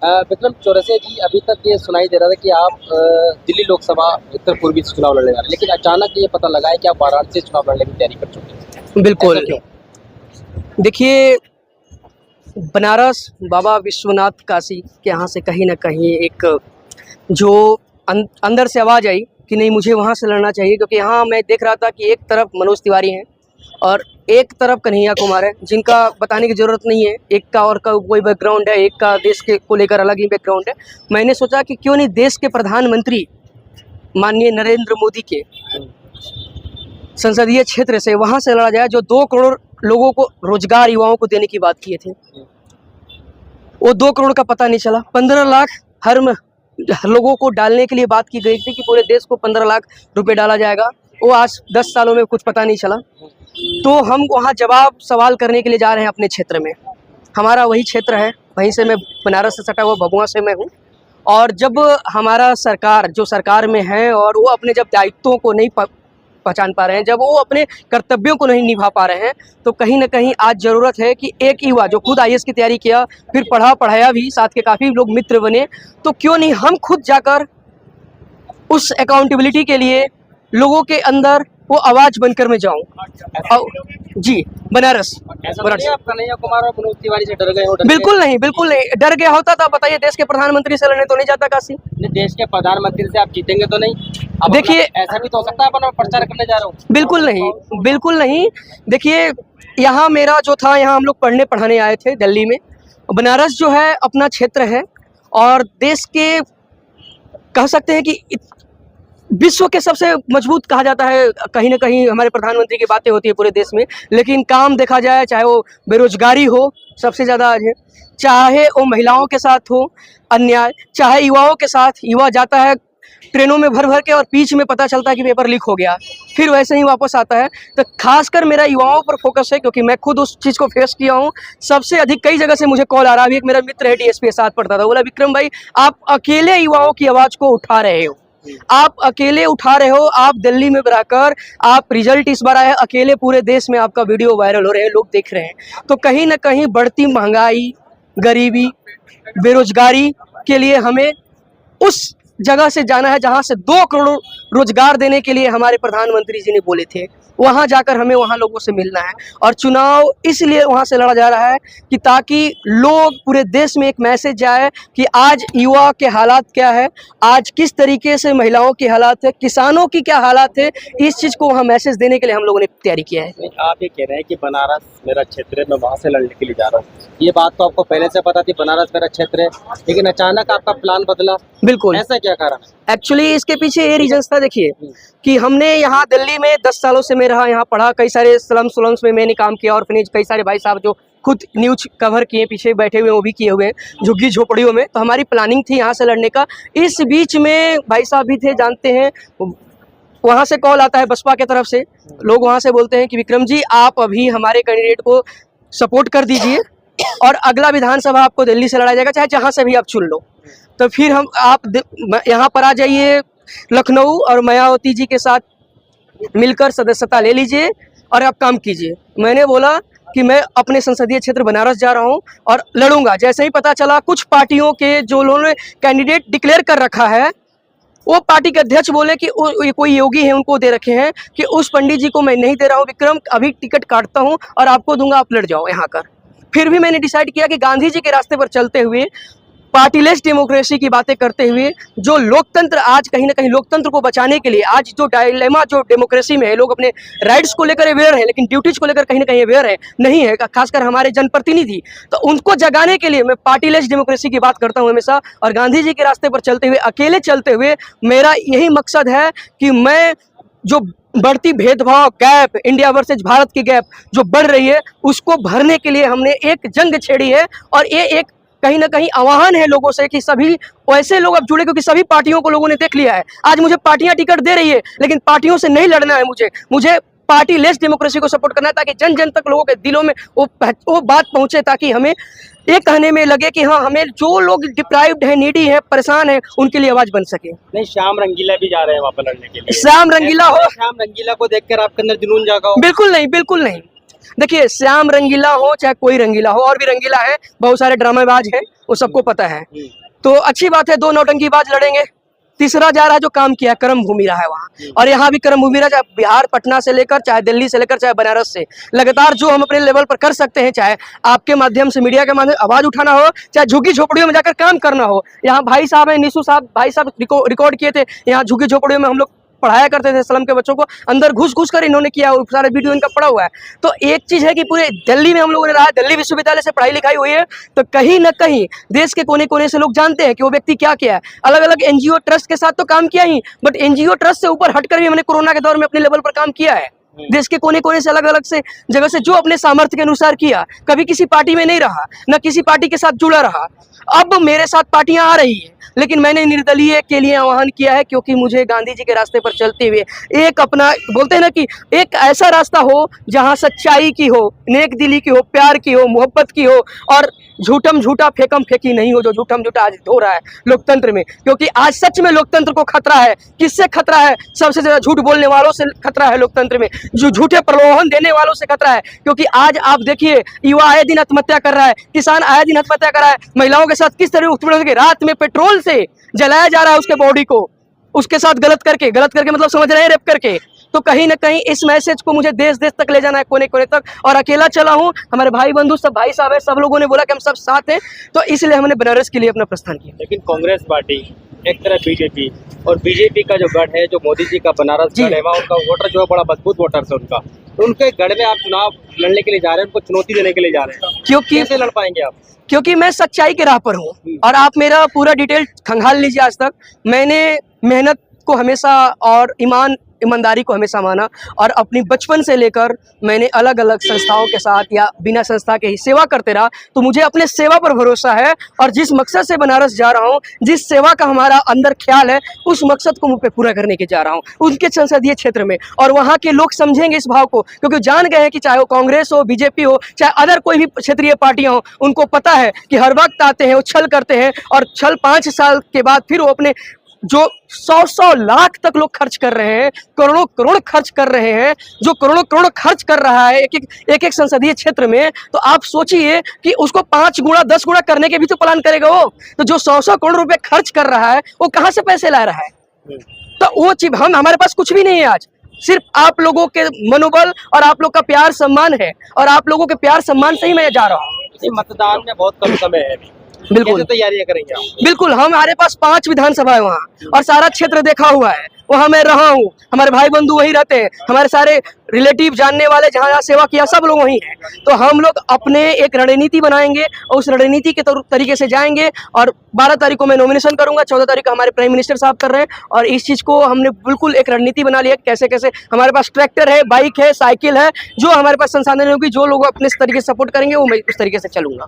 विक्रम चौरसिया जी, अभी तक ये सुनाई दे रहा था कि आप दिल्ली लोकसभा उत्तर पूर्वी से चुनाव लड़ने वाले, लेकिन अचानक ये पता लगा है कि आप वाराणसी से चुनाव लड़ने की तैयारी कर चुके हैं। बिल्कुल। ऐसा क्यों? देखिए, बनारस बाबा विश्वनाथ काशी के यहाँ से कहीं ना कहीं एक जो अंदर से आवाज़ आई कि नहीं, मुझे वहाँ से लड़ना चाहिए, क्योंकि यहाँ मैं देख रहा था कि एक तरफ मनोज तिवारी हैं और एक तरफ कन्हैया कुमार है, जिनका बताने की ज़रूरत नहीं है। एक का और का कोई बैकग्राउंड है, एक का देश के को लेकर अलग ही बैकग्राउंड है। मैंने सोचा कि क्यों नहीं देश के प्रधानमंत्री माननीय नरेंद्र मोदी के संसदीय क्षेत्र से वहाँ से लड़ा जाए, जो 2 करोड़ लोगों को रोजगार युवाओं को देने की बात किए थे। वो 2 करोड़ का पता नहीं चला। 15 लाख हर लोगों को डालने के लिए बात की गई थी कि पूरे देश को 15 लाख रुपए डाला जाएगा। वो आज 10 सालों में कुछ पता नहीं चला। तो हम वहाँ जवाब सवाल करने के लिए जा रहे हैं अपने क्षेत्र में। हमारा वही क्षेत्र है, वहीं से मैं बनारस से सटा हुआ भभुआ से मैं हूँ। और जब हमारा सरकार जो सरकार में है और वो अपने जब दायित्वों को नहीं पहचान पा रहे हैं, जब वो अपने कर्तव्यों को नहीं निभा पा रहे हैं, तो कहीं ना कहीं आज ज़रूरत है कि एक युवा जो खुद IAS की तैयारी किया, फिर पढ़ाया भी, साथ के काफ़ी लोग मित्र बने, तो क्यों नहीं हम खुद जाकर उस अकाउंटेबिलिटी के लिए लोगों के अंदर वो आवाज़ बनकर मैं जाऊँ। जी, बनारस। ऐसा नहीं आप कन्हैया कुमार और मनोज तिवारी से डर गए हो? बिल्कुल नहीं, बिल्कुल नहीं। डर गया होता तो बताइए, देश के प्रधानमंत्री से लड़ने तो नहीं जाता काशी। देश के प्रधानमंत्री से आप जीतेंगे तो नहीं? अब देखिए, ऐसा भी तो हो सकता है अपन प्रचार करने जा रहा हूँ। बिल्कुल नहीं, बिल्कुल नहीं। देखिए, यहाँ मेरा जो था, यहाँ हम लोग पढ़ने पढ़ाने आए थे दिल्ली में। बनारस जो है अपना क्षेत्र है और देश के कह सकते हैं कि विश्व के सबसे मजबूत कहा जाता है। कहीं ना कहीं हमारे प्रधानमंत्री की बातें होती है पूरे देश में, लेकिन काम देखा जाए, चाहे वो बेरोजगारी हो सबसे ज़्यादा आज है, चाहे वो महिलाओं के साथ हो अन्याय, चाहे युवाओं के साथ, युवा जाता है ट्रेनों में भर भर के और बीच में पता चलता है कि पेपर लीक हो गया, फिर वैसे ही वापस आता है। तो खासकर मेरा युवाओं पर फोकस है, क्योंकि मैं खुद उस चीज़ को फेस किया हूँ। सबसे अधिक कई जगह से मुझे कॉल आ रहा है। एक मेरा मित्र है, DSP साथ पढ़ता था, बोला विक्रम भाई, आप अकेले युवाओं की आवाज़ को उठा रहे हो, आप अकेले उठा रहे हो। आप दिल्ली में रहकर आप रिजल्ट इस बार आए, अकेले पूरे देश में आपका वीडियो वायरल हो रहे हैं, लोग देख रहे हैं। तो कहीं ना कहीं बढ़ती महंगाई, गरीबी, बेरोजगारी के लिए हमें उस जगह से जाना है जहां से 2 करोड़ रोजगार देने के लिए हमारे प्रधानमंत्री जी ने बोले थे। वहां जाकर हमें वहां लोगों से मिलना है और चुनाव इसलिए वहां से लड़ा जा रहा है कि ताकि लोग पूरे देश में एक मैसेज जाए कि आज युवा के हालात क्या है, आज किस तरीके से महिलाओं के हालात है, किसानों की क्या हालात है। इस चीज़ को वहाँ मैसेज देने के लिए हम लोगों ने तैयारी किया है। आप ये कह रहे हैं कि बनारस मेरा क्षेत्र है, मैं वहाँ से लड़ने के लिए जा रहा हूँ, ये बात तो आपको पहले से पता थी बनारस मेरा क्षेत्र है, लेकिन अचानक आपका प्लान बदला? बिल्कुल। ऐसा क्या कारण है? एक्चुअली इसके पीछे ये रीजंस था। देखिए कि हमने यहाँ दिल्ली में 10 सालों से मैं रहा, यहाँ पढ़ा, कई सारे स्लम्स में मैंने काम किया, और कई सारे भाई साहब जो खुद न्यूज कवर किए पीछे बैठे हुए, वो भी किए हुए हैं झुग्गी झोपड़ियों में। तो हमारी प्लानिंग थी यहाँ से लड़ने का। इस बीच में भाई साहब भी थे, जानते हैं, वहाँ से कॉल आता है बसपा की तरफ से, लोग वहाँ से बोलते हैं कि विक्रम जी आप अभी हमारे कैंडिडेट को सपोर्ट कर दीजिए और अगला विधानसभा आपको दिल्ली से लड़ा जाएगा, चाहे जहाँ से भी आप चुन लो। तो फिर आप यहाँ पर आ जाइए लखनऊ और मायावती जी के साथ मिलकर सदस्यता ले लीजिए और आप काम कीजिए। मैंने बोला कि मैं अपने संसदीय क्षेत्र बनारस जा रहा हूं और लड़ूंगा। जैसे ही पता चला कुछ पार्टियों के जो उन्होंने कैंडिडेट डिक्लेयर कर रखा है, वो पार्टी के अध्यक्ष बोले कि कोई योगी है उनको दे रखे हैं कि उस पंडित जी को मैं नहीं दे रहा हूँ विक्रम, अभी टिकट काटता हूँ और आपको दूंगा, आप लड़ जाओ यहाँ कर। फिर भी मैंने डिसाइड किया कि गांधी जी के रास्ते पर चलते हुए, पार्टीलेस डेमोक्रेसी की बातें करते हुए, जो लोकतंत्र आज कहीं ना कहीं लोकतंत्र को बचाने के लिए आज जो डायलेमा जो डेमोक्रेसी में है, लोग अपने राइट्स को लेकर अवेयर हैं लेकिन ड्यूटीज को लेकर कहीं ना कहीं अवेयर है नहीं है, खासकर हमारे जनप्रतिनिधि। तो उनको जगाने के लिए मैं पार्टीलेस डेमोक्रेसी की बात करता हूं हमेशा, और गांधी जी के रास्ते पर चलते हुए, अकेले चलते हुए मेरा यही मकसद है कि मैं जो बढ़ती भेदभाव गैप, इंडिया वर्सेज भारत की गैप जो बढ़ रही है, उसको भरने के लिए हमने एक जंग छेड़ी है। और ये एक कहीं ना कहीं आह्वान है लोगों से कि सभी वैसे लोग अब जुड़े, क्योंकि सभी पार्टियों को लोगों ने देख लिया है। आज मुझे पार्टियां टिकट दे रही है, लेकिन पार्टियों से नहीं लड़ना है। मुझे पार्टी लेस डेमोक्रेसी को सपोर्ट करना है, ताकि जन जन तक लोगों के दिलों में वो बात पहुंचे, ताकि हमें ये कहने में लगे कि हाँ, हमें जो लोग डिप्राइव्ड है, नीडी है, परेशान है, उनके लिए आवाज बन सके। नहीं, श्याम रंगीला भी जा रहे हैं वहाँ पर लड़ने के लिए। श्याम रंगीला हो, श्याम रंगीला को देखकर आपके अंदर जुनून जागा हो? बिल्कुल नहीं, बिल्कुल नहीं। देखिए श्याम रंगीला हो चाहे कोई रंगीला हो, और भी रंगीला है, बहुत सारे ड्रामेबाज हैं, वो सबको पता है। तो अच्छी बात है, दो नौटंकीबाज लड़ेंगे। तीसरा जा रहा है जो काम किया कर्म भूमि रहा है वहाँ, और यहाँ भी कर्म भूमि रहा, चाहे बिहार पटना से लेकर, चाहे दिल्ली से लेकर, चाहे बनारस से, लगातार जो हम अपने लेवल पर कर सकते हैं, चाहे आपके माध्यम से, मीडिया के माध्यम से आवाज उठाना हो, चाहे झुग्गी झोपड़ियों में जाकर काम करना हो। यहाँ भाई साहब है, निशु साहब, भाई साहब रिकॉर्ड किए थे, यहाँ झुग्गी झोपड़ियों में हम लोग पढ़ाया करते थे स्लम के बच्चों को, अंदर घुस घुस कर इन्होंने किया, सारे वीडियो इनका पड़ा हुआ है। तो एक चीज है कि पूरे दिल्ली में हम लोगों ने रहा, दिल्ली विश्वविद्यालय से पढ़ाई लिखाई हुई है, तो कहीं ना कहीं देश के कोने कोने से लोग जानते हैं कि वो व्यक्ति क्या किया है। अलग अलग एनजीओ ट्रस्ट के साथ तो काम किया ही, बट एनजीओ ट्रस्ट से ऊपर हटकर भी हमने कोरोना के दौर में अपने लेवल पर काम किया है। देश के कोने कोने से, अलग अलग से जगह से, जो अपने सामर्थ्य के अनुसार किया। कभी किसी पार्टी में नहीं रहा, न किसी पार्टी के साथ जुड़ा रहा। अब मेरे साथ पार्टियां आ रही है, लेकिन मैंने निर्दलीय के लिए आह्वान किया है, क्योंकि मुझे गांधी जी के रास्ते पर चलते हुए एक अपना, बोलते हैं ना कि एक ऐसा रास्ता हो जहां सच्चाई की हो, नेक दिली की हो, प्यार की हो, मोहब्बत की हो, और झूठम झूठा फेकम फेकी नहीं हो, जो झूठम झूठा आज हो रहा है लोकतंत्र में। क्योंकि आज सच में लोकतंत्र को खतरा है। किससे खतरा है? सबसे ज्यादा झूठ बोलने वालों से खतरा है लोकतंत्र में, जो झूठे प्रलोभन देने वालों से खतरा है। क्योंकि आज आप देखिए, युवा आए दिन आत्महत्या कर रहा है, किसान आए दिन आत्महत्या कर रहा है, महिलाओं के साथ किस तरह उत्पीड़न करके रात में पेट्रोल से जलाया जा रहा है उसके बॉडी को, उसके साथ गलत करके मतलब समझ रहे हैं, रेप करके। तो कहीं ना कहीं इस मैसेज को मुझे देश देश तक ले जाना है, कोने कोने तक, और अकेला चला हूं, हमारे भाई बंधु सब भाई साहब है, सब लोगों ने बोला कि हम सब साथ हैं, तो इसलिए हमने बनारस के लिए अपना प्रस्थान किया। लेकिन कांग्रेस पार्टी एक तरफ बीजेपी, और बीजेपी का जो गढ़ है, जो मोदी जी का बनारस गढ़ है, वहाँ उनका वोटर जो है बड़ा मजबूत वोटर है उनका, तो उनके गढ़ में आप चुनाव लड़ने के लिए जा रहे हैं, उनको चुनौती देने के लिए जा रहे हैं, क्योंकि कैसे लड़ पाएंगे आप? क्योंकि मैं सच्चाई के राह पर हूँ, और आप मेरा पूरा डिटेल खंगाल लीजिए। आज तक मैंने मेहनत को हमेशा और ईमानदारी को हमेशा माना, और अपनी बचपन से लेकर मैंने अलग अलग संस्थाओं के साथ या बिना संस्था के ही सेवा करते रहा। तो मुझे अपने सेवा पर भरोसा है, और जिस मकसद से बनारस जा रहा हूँ, जिस सेवा का हमारा अंदर ख्याल है, उस मकसद को मुझ पे पूरा करने के जा रहा हूँ उनके संसदीय क्षेत्र में। और वहाँ के लोग समझेंगे इस भाव को, क्योंकि जान गए हैं कि चाहे वो कांग्रेस हो, बीजेपी हो, चाहे अदर कोई भी क्षेत्रीय पार्टियां हो, उनको पता है कि हर वक्त आते हैं, वो छल करते हैं, और छल 5 साल के बाद फिर वो अपने जो 100 लाख तक लोग खर्च कर रहे हैं, करोड़ों करोड़ खर्च कर रहे हैं, जो करोड़ों करोड़ खर्च कर रहा है एक संसदीय क्षेत्र में, तो आप सोचिए कि उसको 5 गुना 10 गुना करने के भी तो प्लान करेगा वो। तो जो 100 करोड़ रुपए खर्च कर रहा है, वो कहाँ से पैसे ला रहा है? तो वो चीज हमारे पास कुछ भी नहीं है आज, सिर्फ आप लोगों के मनोबल और आप लोग का प्यार सम्मान है, और आप लोगों के प्यार सम्मान से ही मैं जा रहा हूँ। मतदान में बहुत कम समय है, बिल्कुल तैयारियां करेंगे आप? बिल्कुल, हमारे पास 5 विधानसभा है वहाँ, और सारा क्षेत्र देखा हुआ है, वहाँ मैं रहा हूँ, हमारे भाई बंधु वहीं रहते हैं, हमारे सारे रिलेटिव जानने वाले जहाँ जहाँ सेवा किया सब लोग वहीं हैं। तो हम लोग अपने एक रणनीति बनाएंगे, और उस रणनीति के तरीके से जाएंगे। और 12 तारीख को मैं नॉमिनेशन करूंगा, 14 तारीख को हमारे प्राइम मिनिस्टर साहब कर रहे हैं, और इस चीज को हमने बिल्कुल एक रणनीति बना लिया, कैसे कैसे हमारे पास ट्रैक्टर है, बाइक है, साइकिल है, जो हमारे पास संसाधन होगी, जो लोग अपने इस तरीके से सपोर्ट करेंगे, वो मैं उस तरीके से चलूंगा।